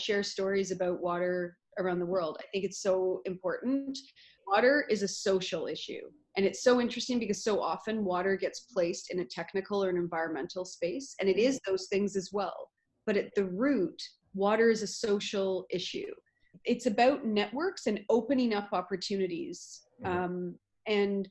share stories about water around the world. I think it's so important. Water is a social issue. And it's so interesting because so often water gets placed in a technical or an environmental space, and it is those things as well. But at the root, water is a social issue. It's about networks and opening up opportunities. And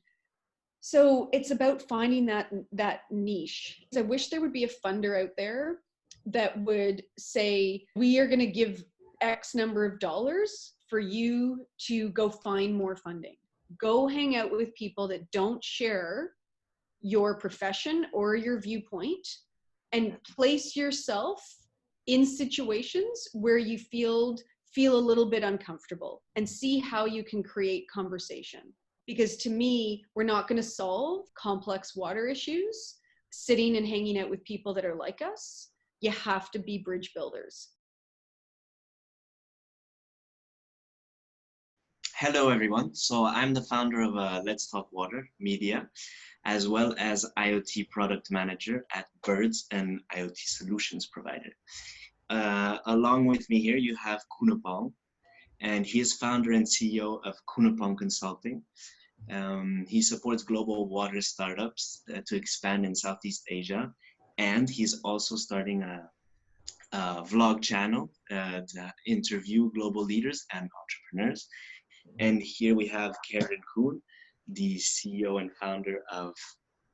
so it's about finding that niche. I wish there would be a funder out there that would say, we are going to give X number of dollars for you to go find more funding. Go hang out with people that don't share your profession or your viewpoint, and place yourself in situations where you feel a little bit uncomfortable, and see how you can create conversation. Because to me, we're not going to solve complex water issues sitting and hanging out with people that are like us. You have to be bridge builders. Hello, everyone. So I'm the founder of Let's Talk Water Media, as well as IoT product manager at Birds, an IoT solutions provider. Along with me here, you have Kunapong, and he is founder and CEO of Kunapong Consulting. He supports global water startups to expand in Southeast Asia, and he's also starting a vlog channel to interview global leaders and entrepreneurs. And here we have Karen Kun, the CEO and founder of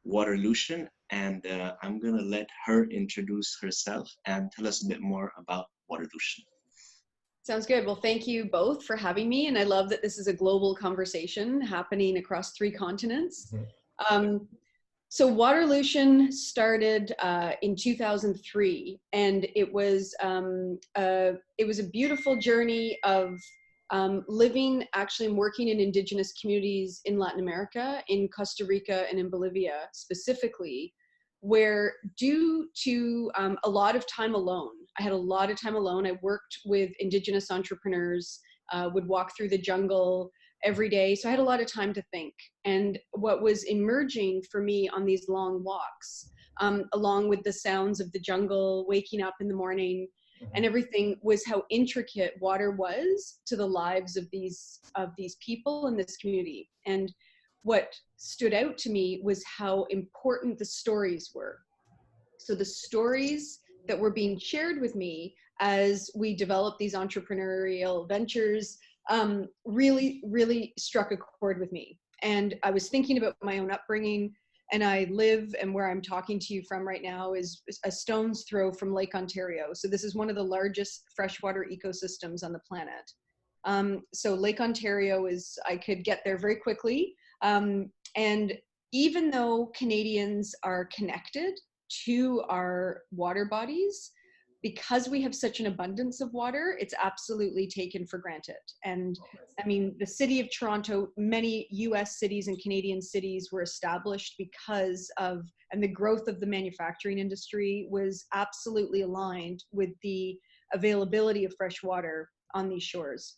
Waterlution, and I'm gonna let her introduce herself and tell us a bit more about Waterlution. Sounds good. Well, thank you both for having me. And I love that this is a global conversation happening across 3 continents. So Waterlution started in 2003, and it was a beautiful journey of living actually and working in indigenous communities in Latin America, in Costa Rica and in Bolivia specifically, where due to a lot of time alone, I had a lot of time alone. I worked with indigenous entrepreneurs, would walk through the jungle every day. So I had a lot of time to think. And what was emerging for me on these long walks, along with the sounds of the jungle, waking up in the morning, and everything, was how intricate water was to the lives of these people in this community. And what stood out to me was how important the stories were. So the stories that were being shared with me as we developed these entrepreneurial ventures really, really struck a chord with me. And I was thinking about my own upbringing, and I live, and where I'm talking to you from right now is a stone's throw from Lake Ontario. So this is one of the largest freshwater ecosystems on the planet. So Lake Ontario I could get there very quickly. And even though Canadians are connected to our water bodies, because we have such an abundance of water, it's absolutely taken for granted. And I mean, the city of Toronto, many US cities and Canadian cities were established because of, and the growth of the manufacturing industry was absolutely aligned with the availability of fresh water on these shores.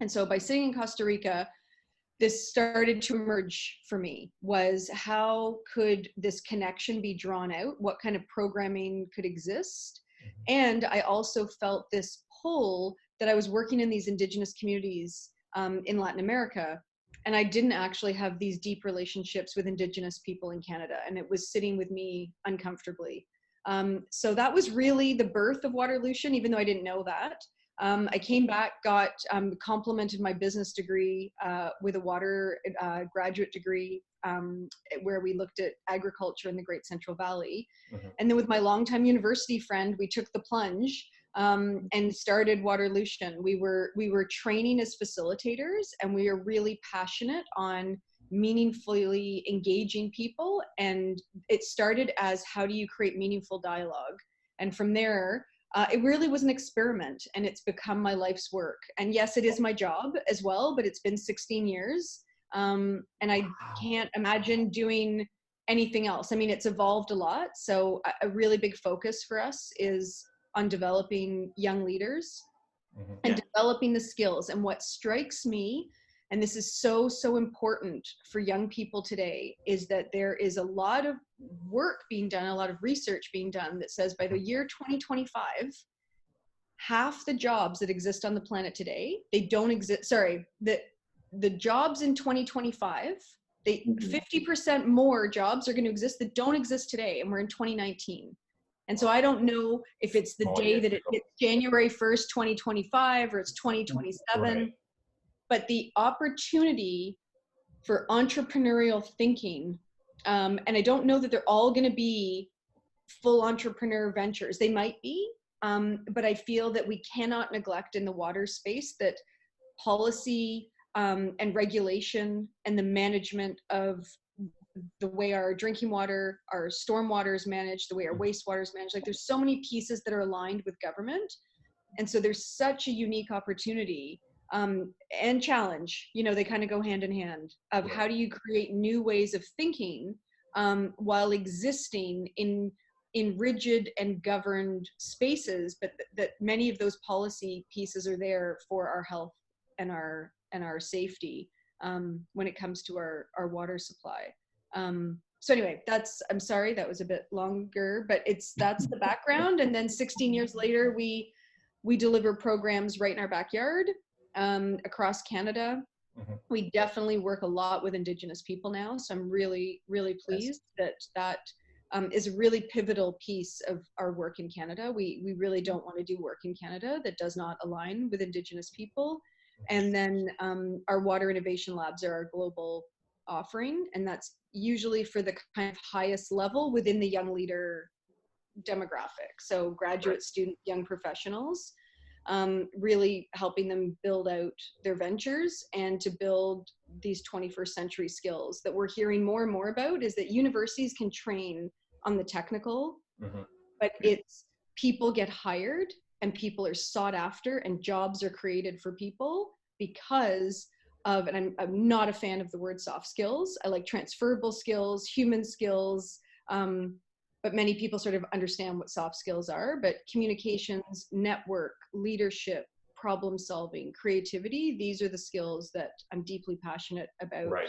And so by sitting in Costa Rica, this started to emerge for me, was how could this connection be drawn out? What kind of programming could exist? And I also felt this pull that I was working in these indigenous communities in Latin America, and I didn't actually have these deep relationships with indigenous people in Canada, and it was sitting with me uncomfortably. So that was really the birth of Waterlution, even though I didn't know that. I came back, complemented my business degree with a water graduate degree, where we looked at agriculture in the Great Central Valley. And then with my longtime university friend, we took the plunge and started Waterlution. We were training as facilitators, and we are really passionate on meaningfully engaging people. And it started as, how do you create meaningful dialogue? And from there, it really was an experiment, and it's become my life's work. And yes, it is my job as well, but it's been 16 years. And I can't imagine doing anything else. I mean, it's evolved a lot. So a really big focus for us is on developing young leaders and developing the skills. And what strikes me, and this is so, so important for young people today, is that there is a lot of work being done, a lot of research being done that says by the year 2025, half the jobs that exist on the planet today, they don't exist. Sorry, the jobs in 2025, 50% more jobs are going to exist that don't exist today, and we're in 2019. And so I don't know if it's the day that it's January 1st, 2025, or it's 2027, Right. but the opportunity for entrepreneurial thinking, and I don't know that they're all going to be full entrepreneur ventures. They might be, but I feel that we cannot neglect in the water space that policy and regulation and the management of the way our drinking water, our storm water is managed, the way our wastewater is managed. Like, there's so many pieces that are aligned with government. And so there's such a unique opportunity and challenge, you know, they kind of go hand in hand, of how do you create new ways of thinking while existing in rigid and governed spaces, but that many of those policy pieces are there for our health and our safety when it comes to our water supply. So anyway, I'm sorry, that was a bit longer, but that's the background. And then 16 years later, we deliver programs right in our backyard across Canada. We definitely work a lot with Indigenous people now. So I'm really, really pleased that is a really pivotal piece of our work in Canada. We really don't want to do work in Canada that does not align with Indigenous people. And then our water innovation labs are our global offering, and that's usually for the kind of highest level within the young leader demographic. So graduate student, young professionals, really helping them build out their ventures and to build these 21st century skills that we're hearing more and more about. Is that universities can train on the technical, but it's people get hired and people are sought after and jobs are created for people because of, and I'm not a fan of the word soft skills. I like transferable skills, human skills, but many people sort of understand what soft skills are, but communications, network, leadership, problem solving, creativity, these are the skills that I'm deeply passionate about. Right.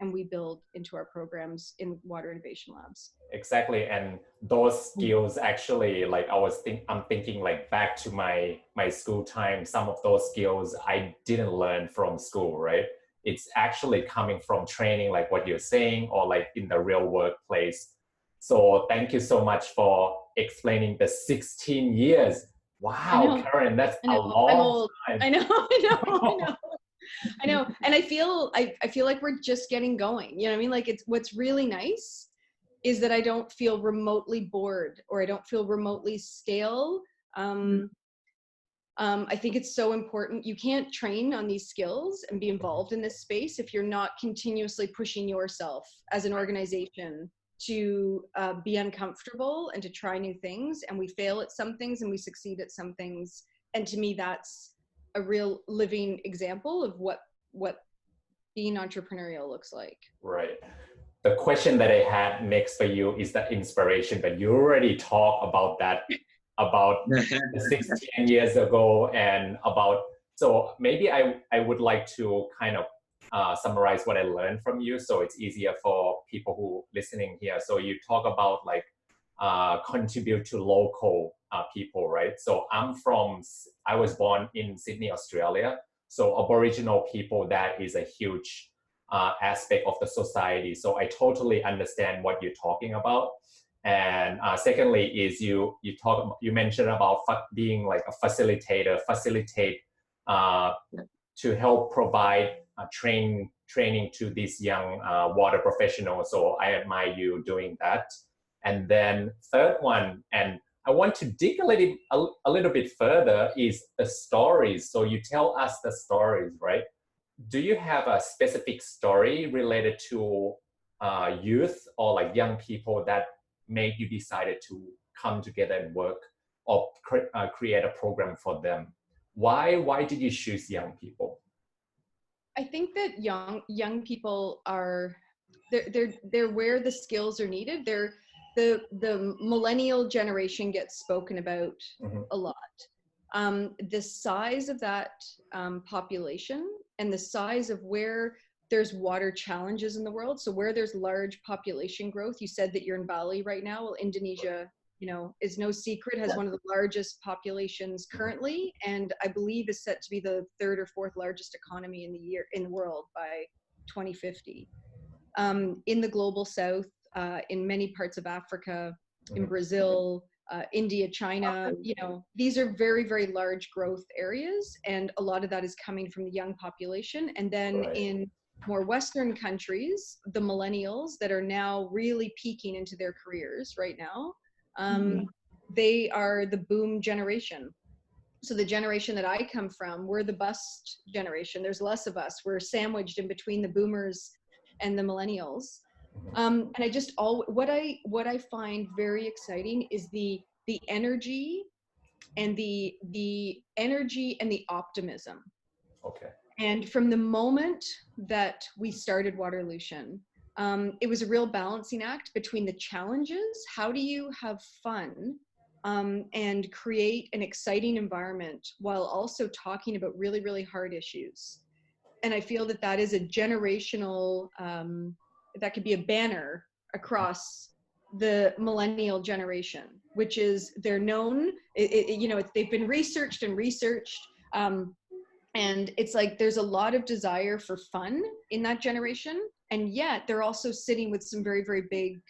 And we build into our programs in water innovation labs. Exactly. And those skills actually, like I'm thinking like back to my school time, some of those skills I didn't learn from school, right? It's actually coming from training, like what you're saying, or like in the real workplace. So thank you so much for explaining the 16 years. Wow, Karen, that's a long time. I know. And I feel like we're just getting going. You know what I mean? Like, it's what's really nice is that I don't feel remotely bored or I don't feel remotely stale. I think it's so important. You can't train on these skills and be involved in this space if you're not continuously pushing yourself as an organization to be uncomfortable and to try new things. And we fail at some things and we succeed at some things. And to me, that's a real living example of what being entrepreneurial looks like. Right. The question that I had next for you is the inspiration, but you already talked about that about 16 years ago and about, so maybe I would like to kind of summarize what I learned from you so it's easier for people who listening here. So you talk about like contribute to local people, right? So I was born in Sydney, Australia. So Aboriginal people, that is a huge aspect of the society. So I totally understand what you're talking about. And secondly is you mentioned about being like a facilitator, to help provide training to these young water professionals. So I admire you doing that. And then third one, and I want to dig a little bit further, is the stories. So you tell us the stories, right? Do you have a specific story related to youth or like young people that made you decided to come together and work or create a program for them? Why did you choose young people? I think that young people are they're where the skills are needed. They're the Millennial Generation gets spoken about a lot. The size of that population and the size of where there's water challenges in the world. So where there's large population growth, you said that you're in Bali right now. Well, Indonesia is no secret, has one of the largest populations currently, and I believe is set to be the third or fourth largest economy in the world by 2050. In the global south, in many parts of Africa, in Brazil, India, China, these are very, very large growth areas, and a lot of that is coming from the young population. And then in more Western countries, the millennials that are now really peaking into their careers right now, they are the boom generation. So the generation that I come from, we're the bust generation. There's less of us. We're sandwiched in between the boomers and the millennials. And I just what I find very exciting is the energy and the energy and the optimism. Okay. And from the moment that we started Waterlution, it was a real balancing act between the challenges. How do you have fun and create an exciting environment while also talking about really, really hard issues? And I feel that that is a generational, that could be a banner across the millennial generation, which is they're known, they've been researched and researched. And it's like there's a lot of desire for fun in that generation. And yet they're also sitting with some very, very big,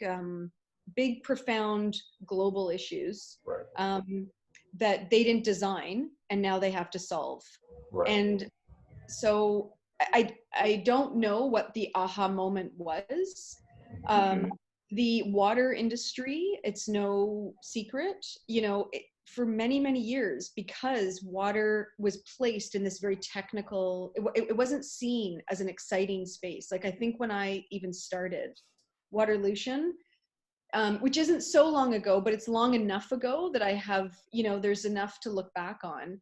profound global issues that they didn't design and now they have to solve. And so I don't know what the aha moment was. The water industry, it's no secret, for many, many years, because water was placed in this very technical, it wasn't seen as an exciting space. Like I think when I even started Waterlution, which isn't so long ago, but it's long enough ago that I have, there's enough to look back on.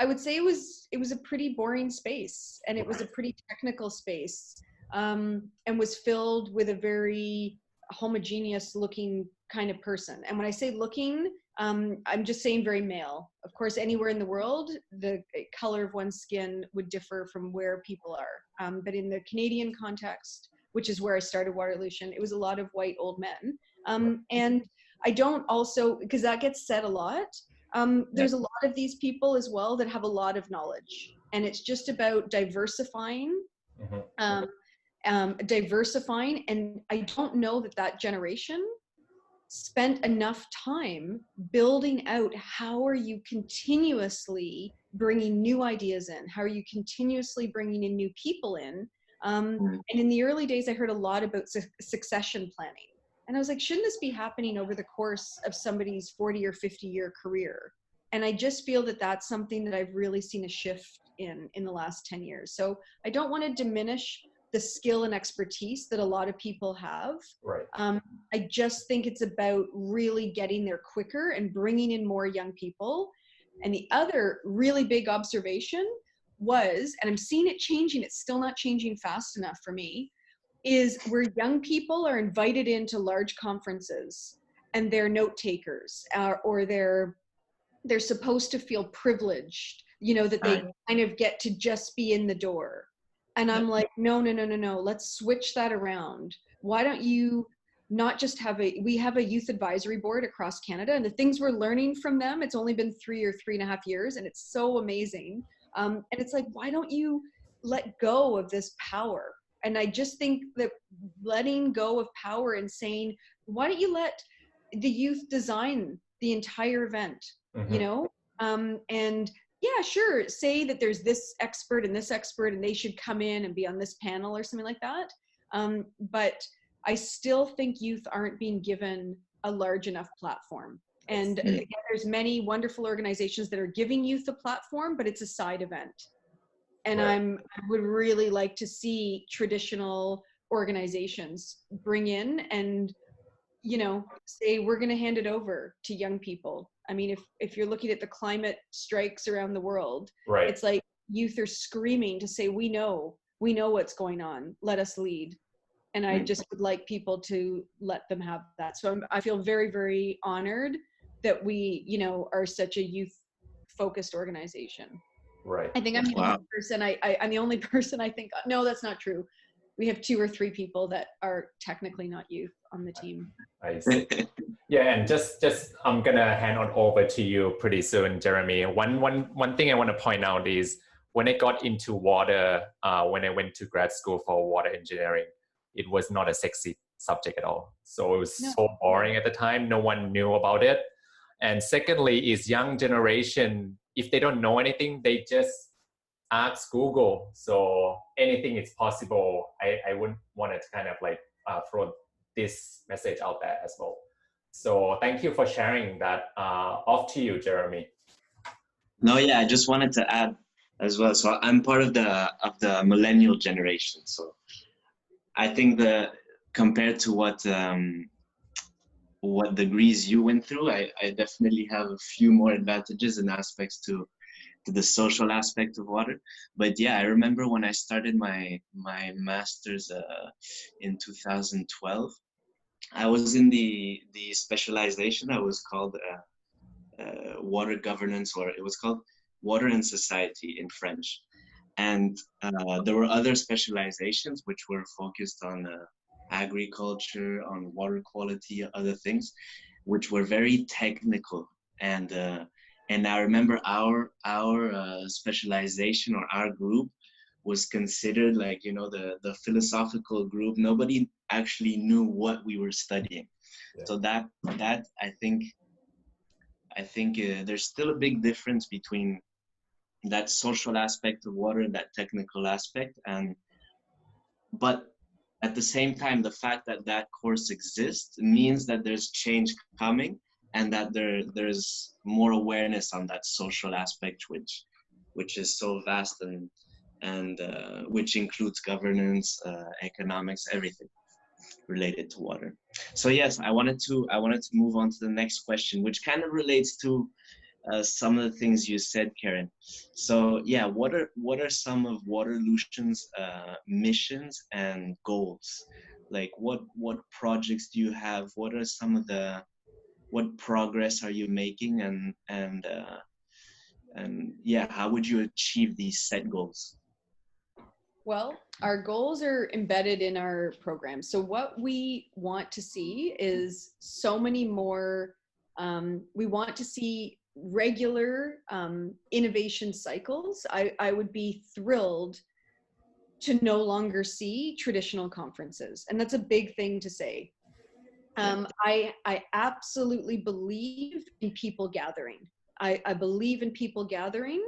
I would say it was a pretty boring space, and it was a pretty technical space, and was filled with a very homogeneous looking kind of person. And when I say looking, I'm just saying very male. Of course, anywhere in the world, the color of one's skin would differ from where people are. But in the Canadian context, which is where I started Waterlution, it was a lot of white old men. And I don't also, because that gets said a lot, there's a lot of these people as well that have a lot of knowledge. And it's just about diversifying, diversifying. And I don't know that generation spent enough time building out how are you continuously bringing new ideas in? How are you continuously bringing in new people in? And in the early days, I heard a lot about succession planning. And I was like, shouldn't this be happening over the course of somebody's 40 or 50-year career? And I just feel that that's something that I've really seen a shift in the last 10 years. So I don't want to diminish the skill and expertise that a lot of people have. I just think it's about really getting there quicker and bringing in more young people. And the other really big observation was, and I'm seeing it changing, it's still not changing fast enough for me, is where young people are invited into large conferences and they're note takers, or they're supposed to feel privileged, that they kind of get to just be in the door. And I'm like, no, let's switch that around. Why don't you not just we have a youth advisory board across Canada, and the things we're learning from them, it's only been 3 or 3.5 years, and it's so amazing. And it's like, why don't you let go of this power? And I just think that letting go of power and saying, why don't you let the youth design the entire event, and yeah, sure, say that there's this expert and they should come in and be on this panel or something like that. But I still think youth aren't being given a large enough platform. And again, there's many wonderful organizations that are giving youth a platform, but it's a side event. And I would really like to see traditional organizations bring in and, say, we're going to hand it over to young people. I mean, if you're looking at the climate strikes around the world, it's like youth are screaming to say, we know what's going on. Let us lead. And I just would like people to let them have that. So I feel very, very honored that we, are such a youth-focused organization. I think I'm the only person. I'm the only person I think. No, that's not true. We have 2 or 3 people that are technically not youth on the team. I see. Yeah, and just I'm gonna hand on over to you pretty soon, Jeremy. One thing I want to point out is when I got into water, when I went to grad school for water engineering, it was not a sexy subject at all. So it was so boring at the time. No one knew about it. And secondly, is young generation, if they don't know anything, they just ask Google. So anything is possible. I wouldn't want to kind of like throw this message out there as well. So thank you for sharing that. Off to you, Jeremy. No, yeah, I just wanted to add as well. So I'm part of the Millennial Generation. So I think compared to what degrees you went through, I definitely have a few more advantages and aspects to the social aspect of water. But yeah, I remember when I started my master's in 2012. I was in the specialization that was called water governance, or it was called water and society in French. And there were other specializations which were focused on agriculture, on water quality, other things, which were very technical. And I remember our specialization, or our group, was considered like, you know, the philosophical group. Nobody actually knew what we were studying. Yeah. So that I think there's still a big difference between that social aspect of water and that technical aspect. But at the same time, the fact that that course exists means that there's change coming, and that there's more awareness on that social aspect, which is so vast and which includes governance, economics, everything related to water. So yes, I wanted to move on to the next question, which kind of relates to some of the things you said, Karen. So yeah, what are some of Waterlution's missions and goals? Like what projects do you have? What are some of what progress are you making, and yeah, how would you achieve these set goals? Well, our goals are embedded in our program. So what we want to see is so many more, we want to see regular innovation cycles. I would be thrilled to no longer see traditional conferences. And that's a big thing to say. I absolutely believe in people gathering. I believe in people gathering.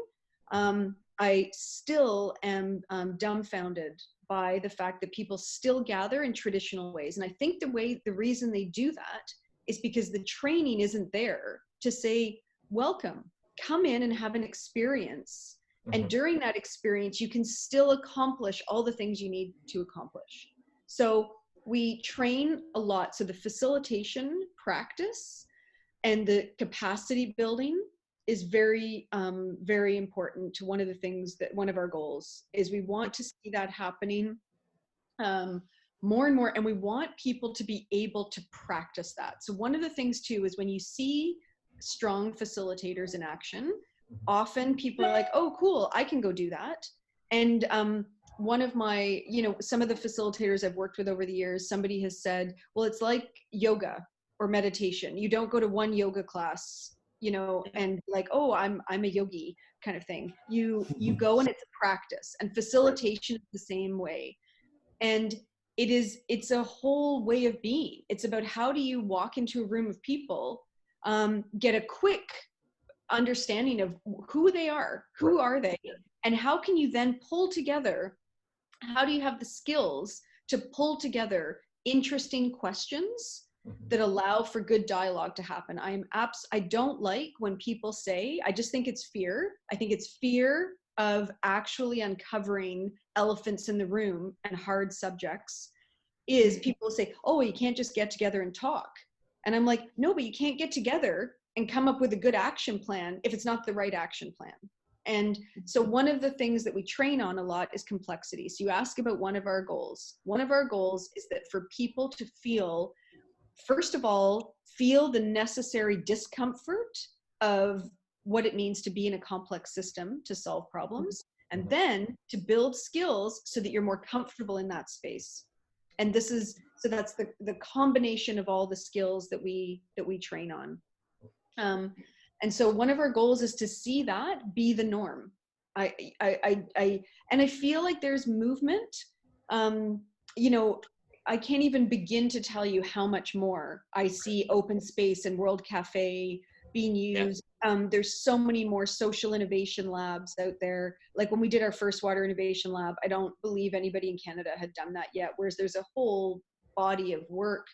I still am dumbfounded by the fact that people still gather in traditional ways. And I think the reason they do that is because the training isn't there to say, welcome, come in and have an experience. Mm-hmm. And during that experience, you can still accomplish all the things you need to accomplish. So we train a lot. So the facilitation practice and the capacity building is very, very important to one of our goals is we want to see that happening more and more, and we want people to be able to practice that. So one of the things too is when you see strong facilitators in action, often people are like, oh, cool, I can go do that. And one of my, some of the facilitators I've worked with over the years, somebody has said, well, it's like yoga or meditation. You don't go to one yoga class, and like, oh, I'm a yogi kind of thing. You go and it's a practice, and facilitation is the same way. And it's a whole way of being. It's about how do you walk into a room of people, get a quick understanding of who they are, who are they, and how can you then pull together, how do you have the skills to pull together interesting questions that allow for good dialogue to happen. I don't like when people say, I just think it's fear. I think it's fear of actually uncovering elephants in the room and hard subjects is people say, oh, you can't just get together and talk. And I'm like, no, but you can't get together and come up with a good action plan if it's not the right action plan. And so one of the things that we train on a lot is complexity. So you ask about one of our goals. One of our goals is that for people to feel, first of all, feel the necessary discomfort of what it means to be in a complex system to solve problems, and then to build skills so that you're more comfortable in that space. And so that's the combination of all the skills that we train on. And so one of our goals is to see that be the norm. And I feel like there's movement. I can't even begin to tell you how much more I see open space and World Cafe being used. There's so many more social innovation labs out there. Like when we did our first water innovation lab, I don't believe anybody in Canada had done that yet, whereas there's a whole body of work.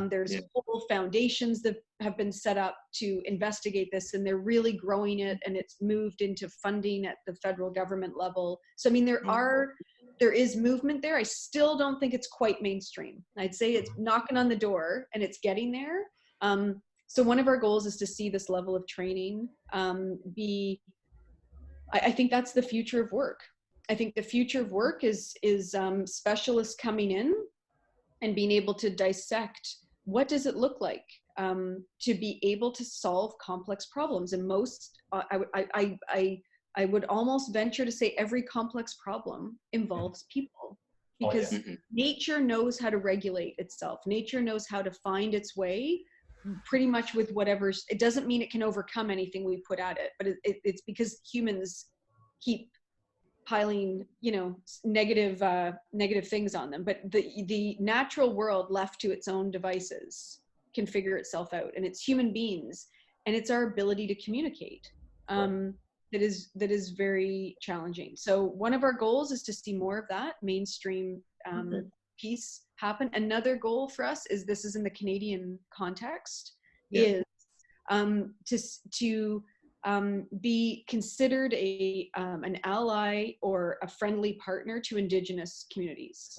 There's whole foundations that have been set up to investigate this, and they're really growing it, and it's moved into funding at the federal government level. So I mean, there is movement there. I still don't think it's quite mainstream. I'd say it's knocking on the door and it's getting there. So one of our goals is to see this level of training I think that's the future of work. I think the future of work is specialists coming in and being able to dissect what does it look like to be able to solve complex problems. And most, I would almost venture to say every complex problem involves people, because nature knows how to regulate itself. Nature knows how to find its way pretty much with whatever's, it doesn't mean it can overcome anything we put at it, but it's because humans keep piling, negative things on them. But the natural world left to its own devices can figure itself out, and it's human beings, and it's our ability to communicate that is very challenging. So one of our goals is to see more of that mainstream piece happen. Another goal for us this is in the Canadian context, is to be considered an ally or a friendly partner to Indigenous communities.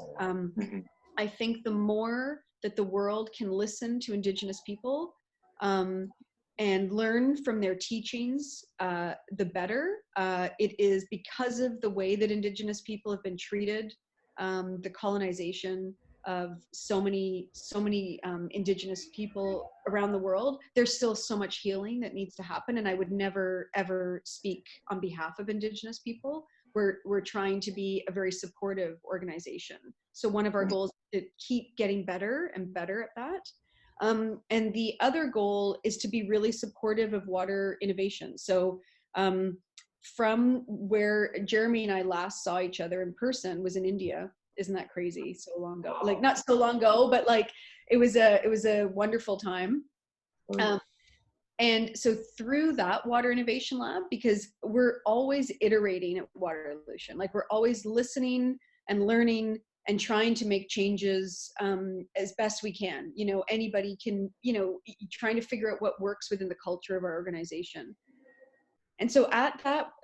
I think the more that the world can listen to Indigenous people and learn from their teachings, the better. It is because of the way that Indigenous people have been treated, the colonization of so many Indigenous people around the world. There's still so much healing that needs to happen, and I would never ever speak on behalf of Indigenous people. We're trying to be a very supportive organization. So one of our goals is to keep getting better and better at that. And the other goal is to be really supportive of water innovation. So from where Jeremy and I last saw each other in person was in India. Isn't that crazy? So long ago, like not so long ago, but like it was a wonderful time. And so through that Water Innovation Lab, because we're always iterating at Waterlution, like we're always listening and learning and trying to make changes as best we can. Anybody can, trying to figure out what works within the culture of our organization. And so at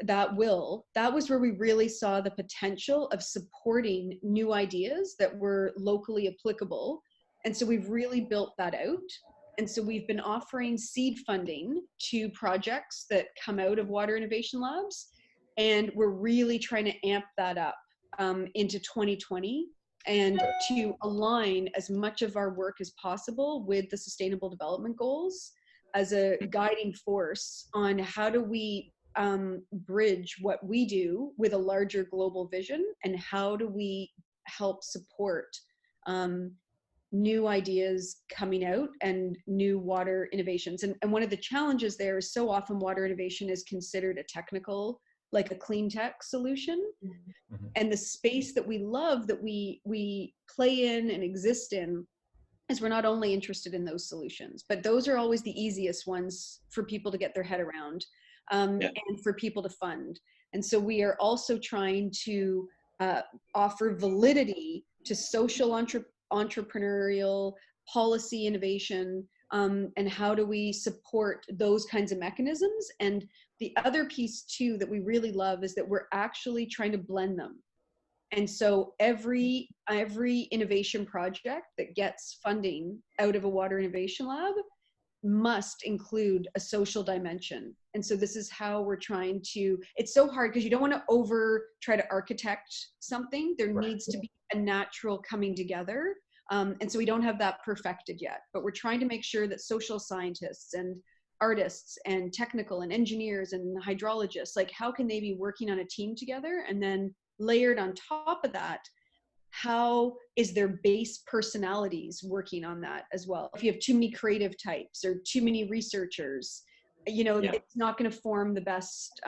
that WIL, that was where we really saw the potential of supporting new ideas that were locally applicable. And so we've really built that out. And so we've been offering seed funding to projects that come out of Water Innovation Labs. And we're really trying to amp that up into 2020 and to align as much of our work as possible with the Sustainable Development Goals as a guiding force on how do we bridge what we do with a larger global vision, and how do we help support new ideas coming out and new water innovations. And one of the challenges there is so often water innovation is considered a technical, like a clean tech solution. And the space that we love, that we play in and exist in, is we're not only interested in those solutions, but those are always the easiest ones for people to get their head around and for people to fund. And so we are also trying to offer validity to social entrepreneurial policy innovation, and how do we support those kinds of mechanisms. And the other piece too that we really love is that we're actually trying to blend them. And so every innovation project that gets funding out of a Water Innovation Lab must include a social dimension. And so this is how we're trying to, it's so hard because you don't want to try to architect something. There needs to be a natural coming together. And so we don't have that perfected yet, but we're trying to make sure that social scientists and artists and technical and engineers and hydrologists, like how can they be working on a team together? And then layered on top of that, how is their base personalities working on that as well? If you have too many creative types or too many researchers, you know, it's not going to form the best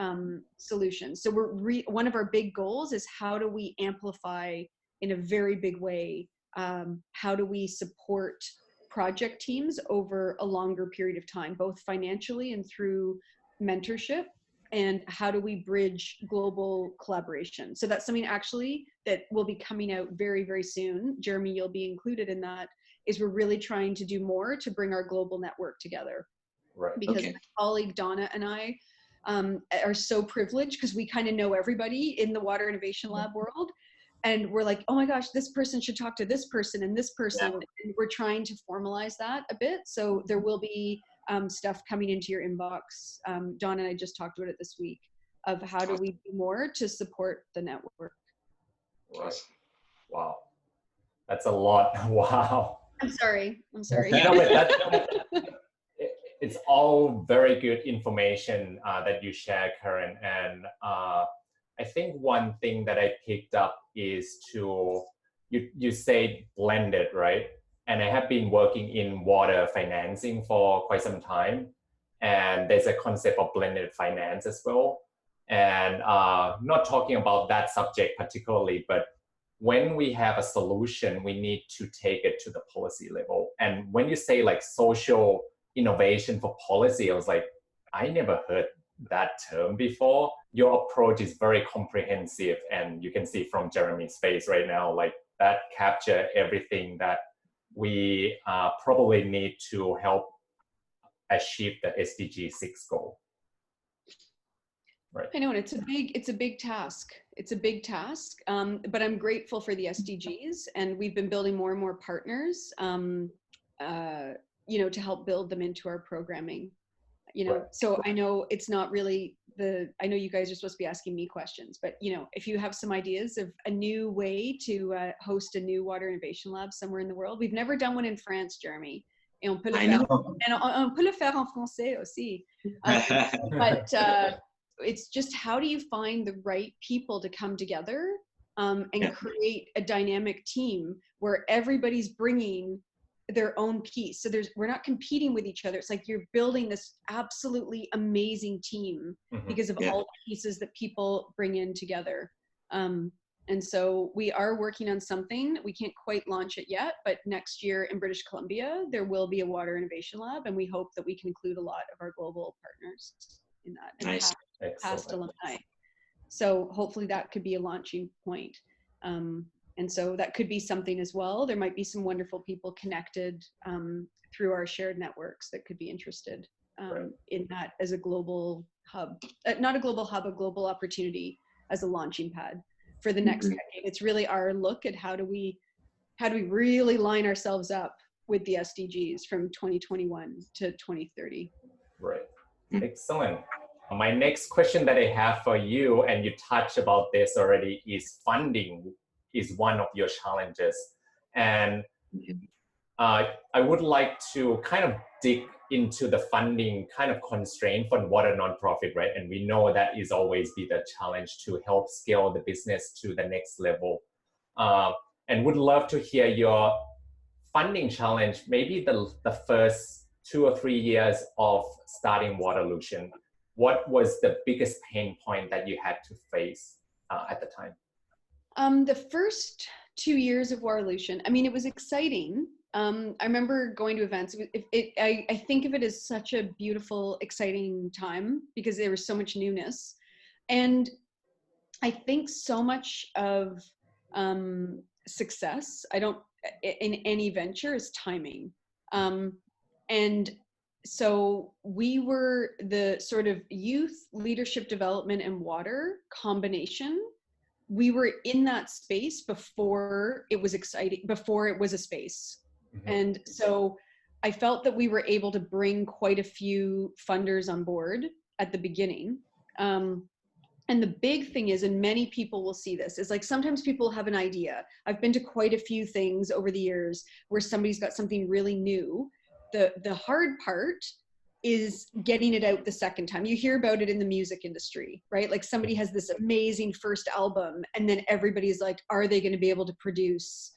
solution. So one of our big goals is how do we amplify in a very big way? How do we support project teams over a longer period of time, both financially and through mentorship? And how do we bridge global collaboration? So that's something actually that will be coming out very, very soon. Jeremy, you'll be included in that, is we're really trying to do more to bring our global network together. Right. Because my colleague Donna and I are so privileged because we kind of know everybody in the Water Innovation Lab world. And we're like, oh my gosh, this person should talk to this person and this person. And we're trying to formalize that a bit. So there will be stuff coming into your inbox. Dawn and I just talked about it this week of how do we do more to support the network. Right. Wow. That's a lot. Wow. I'm sorry. You know, it's all very good information that you share, Karen. And I think one thing that I picked up is you say blended, right? And I have been working in water financing for quite some time. And there's a concept of blended finance as well. And not talking about that subject particularly, but when we have a solution, we need to take it to the policy level. And when you say like social innovation for policy, I was like, I never heard that term before. Your approach is very comprehensive. And you can see from Jeremy's face right now, like that capture everything that we probably need to help achieve the SDG 6 goal. Right. I know, and it's a big task. It's a big task, but I'm grateful for the SDGs, and we've been building more and more partners, you know, to help build them into our programming. You know, so I know it's not really I know you guys are supposed to be asking me questions, but you know, if you have some ideas of a new way to host a new water innovation lab somewhere in the world, we've never done one in France, Jeremy. Et on peut le faire, and on peut le faire en français aussi. But it's just, how do you find the right people to come together and create a dynamic team where everybody's bringing their own piece. So we're not competing with each other. It's like you're building this absolutely amazing team because of all the pieces that people bring in together. And so we are working on something. We can't quite launch it yet, but next year in British Columbia, there will be a water innovation lab, and we hope that we can include a lot of our global partners in that, and past alumni. So hopefully that could be a launching point. And so that could be something as well. There might be some wonderful people connected through our shared networks that could be interested in that as a global hub. Not a global hub, a global opportunity as a launching pad for the next decade. It's really our look at how do we really line ourselves up with the SDGs from 2021 to 2030. Right. Excellent. My next question that I have for you, and you touched about this already, is funding is one of your challenges. And I would like to kind of dig into the funding kind of constraint for water nonprofit, right? And we know that is always be the challenge to help scale the business to the next level. And would love to hear your funding challenge, maybe the first 2 or 3 years of starting Waterlution. What was the biggest pain point that you had to face at the time? The first 2 years of Waterlution, I mean, it was exciting. I remember going to events. I think of it as such a beautiful, exciting time because there was so much newness. And I think so much of success, in any venture, is timing. And so we were the sort of youth leadership development and water combination. We were in that space before it was exciting, before it was a space. And so I felt that we were able to bring quite a few funders on board at the beginning. And the big thing is, and many people will see this, is like sometimes people have an idea. I've been to quite a few things over the years where somebody's got something really new. The hard part is getting it out the second time. You hear about it in the music industry, right? Like somebody has this amazing first album and then everybody's like, are they going to be able to produce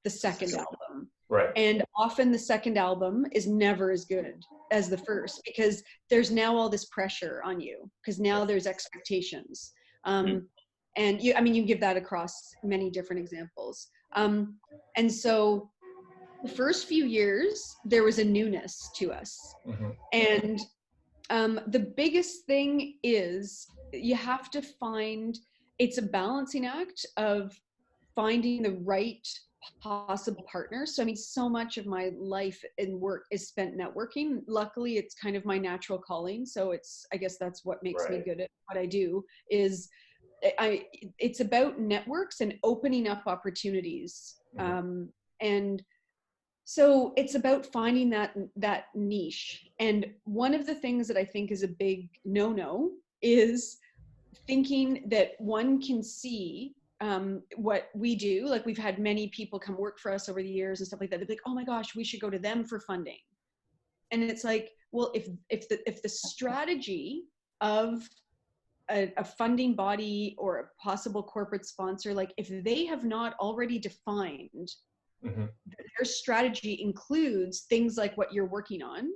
the second album? Right. And often the second album is never as good as the first, because there's now all this pressure on you, because now there's expectations. And you, I mean, you give that across many different examples. And so the first few years, there was a newness to us. And the biggest thing is you have to find, it's a balancing act of finding the right possible partner. So I mean, so much of my life and work is spent networking. Luckily, it's kind of my natural calling. So it's, I guess that's what makes me good at what I do, is it's about networks and opening up opportunities. And so it's about finding that niche. And one of the things that I think is a big no-no is thinking that one can see what we do. Like we've had many people come work for us over the years and stuff like that. They're like, oh my gosh, we should go to them for funding. And it's like, well, if the strategy of a funding body or a possible corporate sponsor, like if they have not already defined their strategy includes things like what you're working on,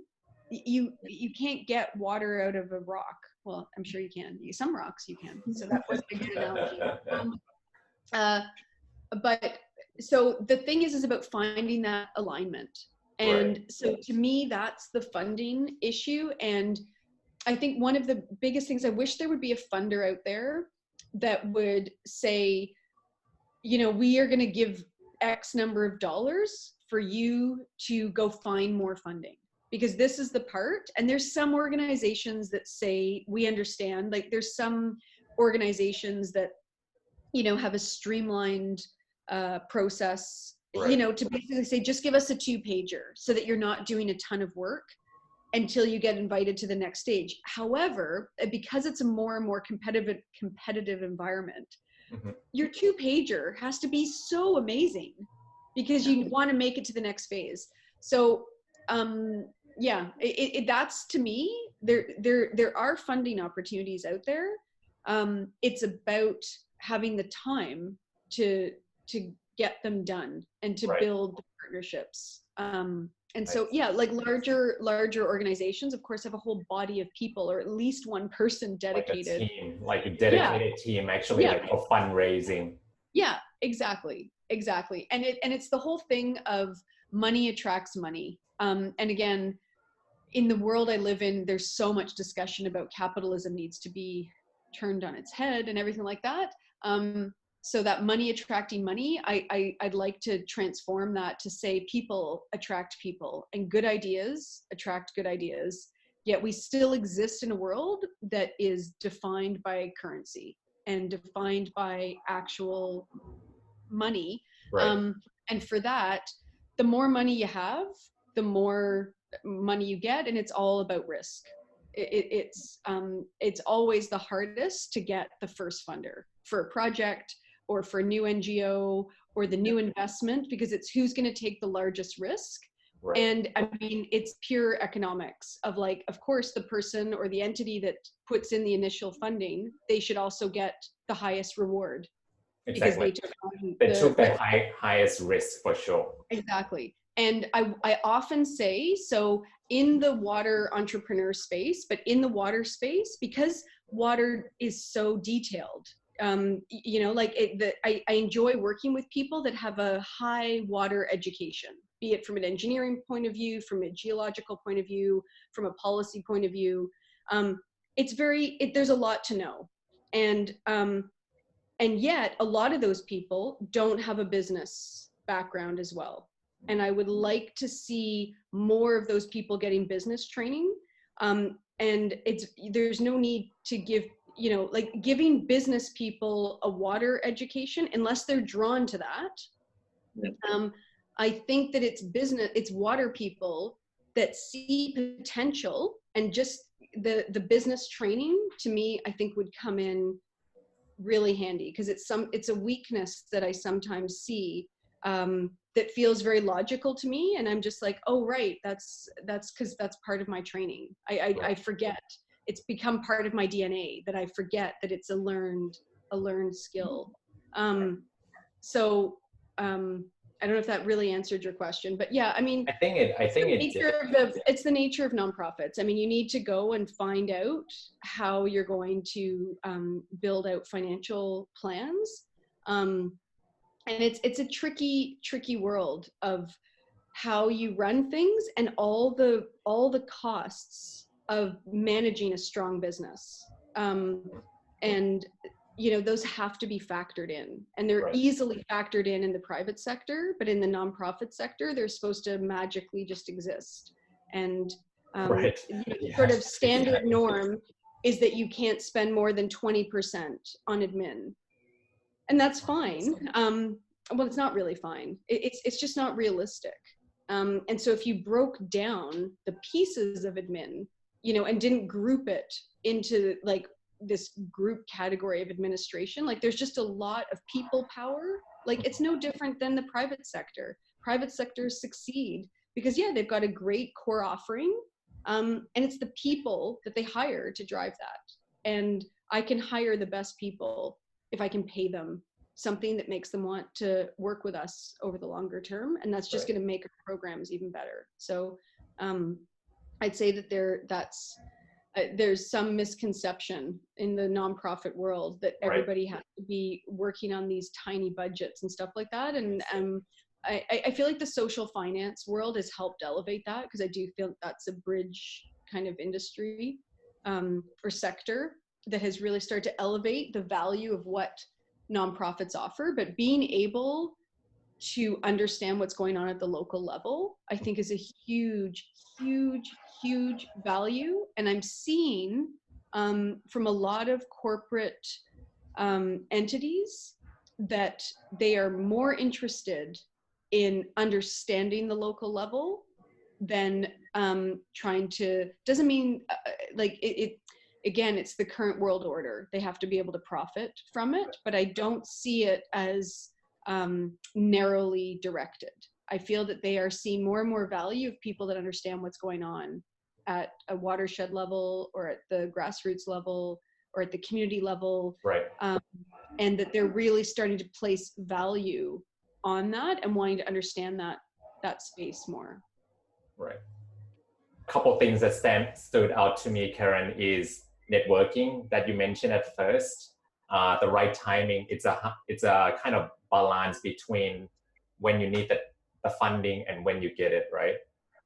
you can't get water out of a rock. Well, I'm sure you can. Some rocks you can. So that was a good analogy. But so the thing is about finding that alignment. And so to me, that's the funding issue. And I think one of the biggest things, I wish there would be a funder out there that would say, you know, we are going to give X number of dollars for you to go find more funding, because this is the part. And there's some organizations that say, we understand, like there's some organizations that, you know, have a streamlined process, you know, to basically say, just give us a 2-pager so that you're not doing a ton of work until you get invited to the next stage. However, because it's a more and more competitive environment, your 2-pager has to be so amazing because you want to make it to the next phase. So yeah, that's, to me, there are funding opportunities out there. It's about having the time to get them done and to build the partnerships. And so, yeah, like larger organizations, of course, have a whole body of people, or at least one person dedicated. Like a dedicated team, actually, like for fundraising. Yeah, exactly. And it's the whole thing of money attracts money. And again, in the world I live in, there's so much discussion about capitalism needs to be turned on its head and everything like that. So that money attracting money, I'd like to transform that to say people attract people and good ideas attract good ideas. Yet we still exist in a world that is defined by currency and defined by actual money. And for that, the more money you have, the more money you get, and it's all about risk. It's always the hardest to get the first funder for a project or for a new NGO or the new investment, because it's who's going to take the largest risk. And I mean, it's pure economics of like, of course, the person or the entity that puts in the initial funding, they should also get the highest reward. Exactly. Because they took the highest risk for sure. Exactly. And I often say, so in the water entrepreneur space, but in the water space, because water is so detailed, you know, like I enjoy working with people that have a high water education, be it from an engineering point of view, from a geological point of view, from a policy point of view. There's a lot to know. And yet a lot of those people don't have a business background as well. And I would like to see more of those people getting business training. And there's no need to give, you know, like giving business people a water education unless they're drawn to that. I think that it's water people that see potential, and just the business training, to me, I think would come in really handy, because it's a weakness that I sometimes see that feels very logical to me. And I'm just like, oh, right, that's because that's part of my training. I forget. It's become part of my DNA that I forget that it's a learned skill. I don't know if that really answered your question, but yeah, I mean, it's the nature of nonprofits. I mean, you need to go and find out how you're going to build out financial plans. And it's a tricky world of how you run things and all the costs of managing a strong business. And those have to be factored in, and they're easily factored in the private sector, but in the nonprofit sector, they're supposed to magically just exist. And sort of standard norm is that you can't spend more than 20% on admin. And that's fine. Well, it's not really fine. It's just not realistic. And so if you broke down the pieces of admin, and didn't group it into like this group category of administration, like there's just a lot of people power. Like it's no different than the private sector. Private sectors succeed because they've got a great core offering, and it's the people that they hire to drive that. And I can hire the best people if I can pay them something that makes them want to work with us over the longer term, and that's just going to make our programs even better. So I'd say that there's some misconception in the nonprofit world that everybody has to be working on these tiny budgets and stuff like that. And I feel like the social finance world has helped elevate that, because I do feel that's a bridge kind of industry or sector that has really started to elevate the value of what nonprofits offer. But being able to understand what's going on at the local level, I think is a huge value. And I'm seeing from a lot of corporate entities that they are more interested in understanding the local level than trying to, doesn't mean again, it's the current world order. They have to be able to profit from it, but I don't see it as narrowly directed. I feel that they are seeing more and more value of people that understand what's going on at a watershed level, or at the grassroots level, or at the community level. And that they're really starting to place value on that and wanting to understand that space more. A couple of things that stood out to me, Karen, is networking that you mentioned at first. The right timing. It's a kind of balance between when you need the funding and when you get it, right?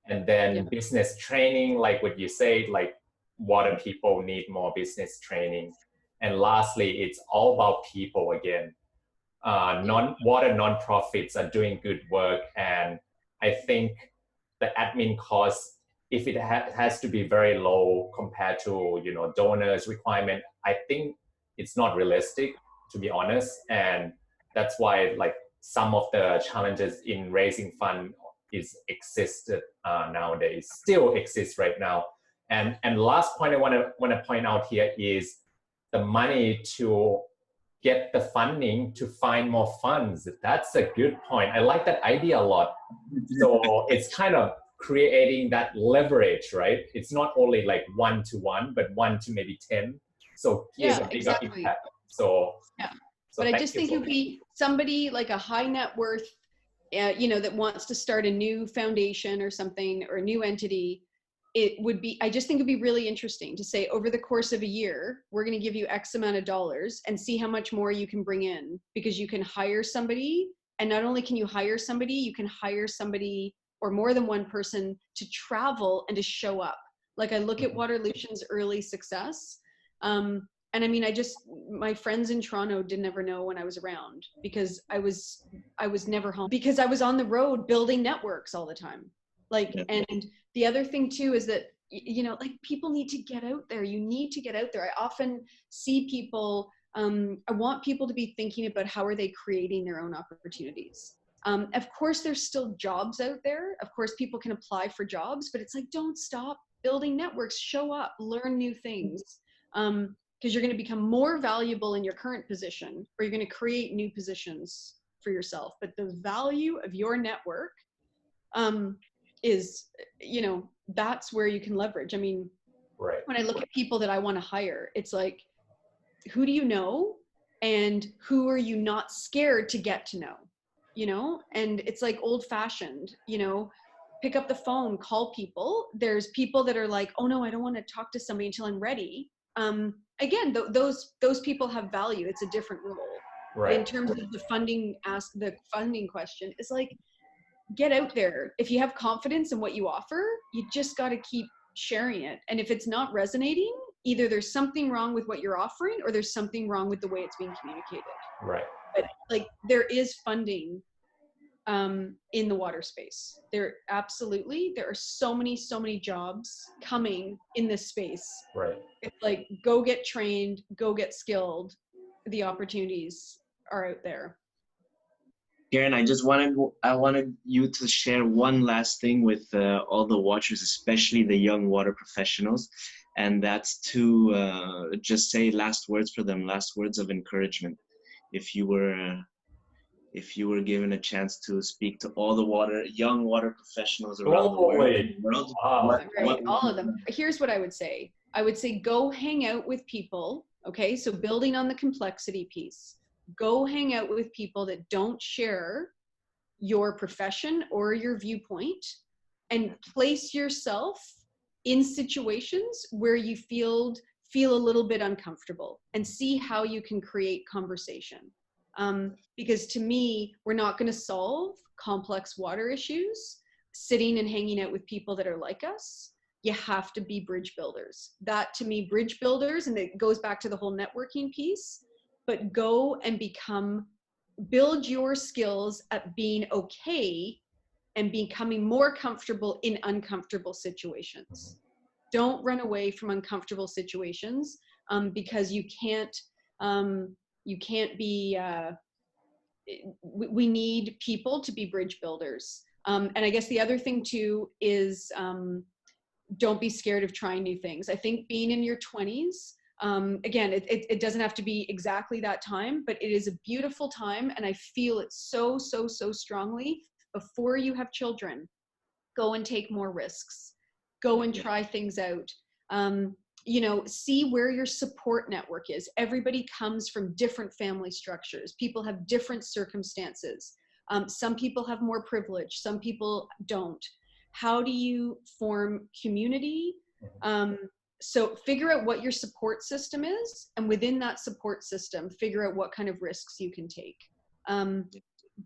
And then business training, like what you say, like water people need more business training. And lastly, it's all about people again. Water nonprofits are doing good work, and I think the admin costs, if it has to be very low compared to donors requirement, I think it's not realistic, to be honest. And that's why like some of the challenges in raising fund existed nowadays, still exists right now. And last point I want to point out here is the money to get the funding to find more funds. That's a good point. I like that idea a lot. So it's kind of creating that leverage, right? It's not only like 1-to-1, but 1 to maybe 10. So here's a bigger impact. So but I just think it would be somebody like a high net worth, that wants to start a new foundation or something, or a new entity. I just think it'd be really interesting to say, over the course of a year, we're going to give you X amount of dollars and see how much more you can bring in, because you can hire somebody. And not only can you hire somebody, you can hire somebody or more than one person to travel and to show up. Like I look at Waterlution's early success. And I mean, my friends in Toronto didn't ever know when I was around, because I was never home, because I was on the road building networks all the time. And the other thing too is that, like people need to get out there. You need to get out there. I often see people, I want people to be thinking about how are they creating their own opportunities. Of course, there's still jobs out there. Of course, people can apply for jobs, but it's like, don't stop building networks, show up, learn new things. Because you're going to become more valuable in your current position, or you're going to create new positions for yourself, but the value of your network is, you know, that's where you can leverage. I mean, Right. when I look at people that I want to hire, it's like, who do you know and who are you not scared to get to know, you know? And it's like old fashioned, you know, pick up the phone, call people. There's people that are like, oh no, I don't want to talk to somebody until I'm ready. Again, those people have value. It's a different role. Right. In terms of the funding question, it's like, get out there. If you have confidence in what you offer, you just got to keep sharing it. And if it's not resonating, either there's something wrong with what you're offering or there's something wrong with the way it's being communicated. Right. But like, there is funding in the water space. There are so many jobs coming in this space. Right. It's like, go get trained, go get skilled. The opportunities are out there. Karen, I wanted you to share one last thing with all the watchers, especially the young water professionals, and that's to just say last words for them, last words of encouragement. If you were given a chance to speak to all the young water professionals around the world, wow. All of them. Here's what I would say. I would say, go hang out with people. Okay, so building on the complexity piece. Go hang out with people that don't share your profession or your viewpoint, and place yourself in situations where you feel a little bit uncomfortable, and see how you can create conversation. Because to me, we're not going to solve complex water issues sitting and hanging out with people that are like us. You have to be bridge builders. That, to me, bridge builders, and it goes back to the whole networking piece, but go and build your skills at being okay and becoming more comfortable in uncomfortable situations. Don't run away from uncomfortable situations, because you can't be, we need people to be bridge builders. And I guess the other thing too is, don't be scared of trying new things. I think being in your 20s, again, it doesn't have to be exactly that time, but it is a beautiful time. And I feel it so strongly. Before you have children, go and take more risks. Go and try things out. You know, see where your support network is. Everybody comes from different family structures. People have different circumstances. Some people have more privilege. Some people don't. How do you form community? So figure out what your support system is, and within that support system, figure out what kind of risks you can take.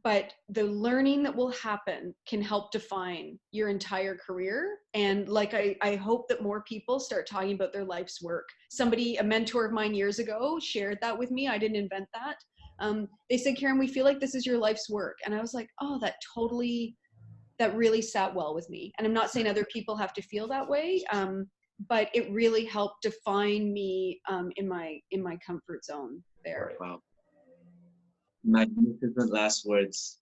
But the learning that will happen can help define your entire career. And like, I hope that more people start talking about their life's work. A mentor of mine years ago shared that with me. I didn't invent that. They said, Karen, we feel like this is your life's work. And I was like, oh, that really sat well with me. And I'm not saying other people have to feel that way, but it really helped define me in my comfort zone there. Wow. Magnificent last words.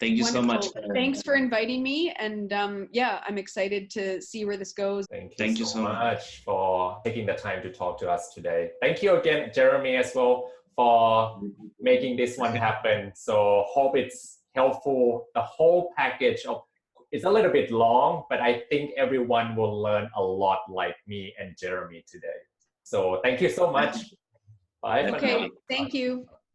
Thank you so much. Thanks for inviting me. And yeah, I'm excited to see where this goes. Thank you so much for taking the time to talk to us today. Thank you again, Jeremy, as well, for making this one happen. So hope it's helpful. The whole package it's a little bit long, but I think everyone will learn a lot, like me and Jeremy today. So thank you so much. Bye. Okay, thank you.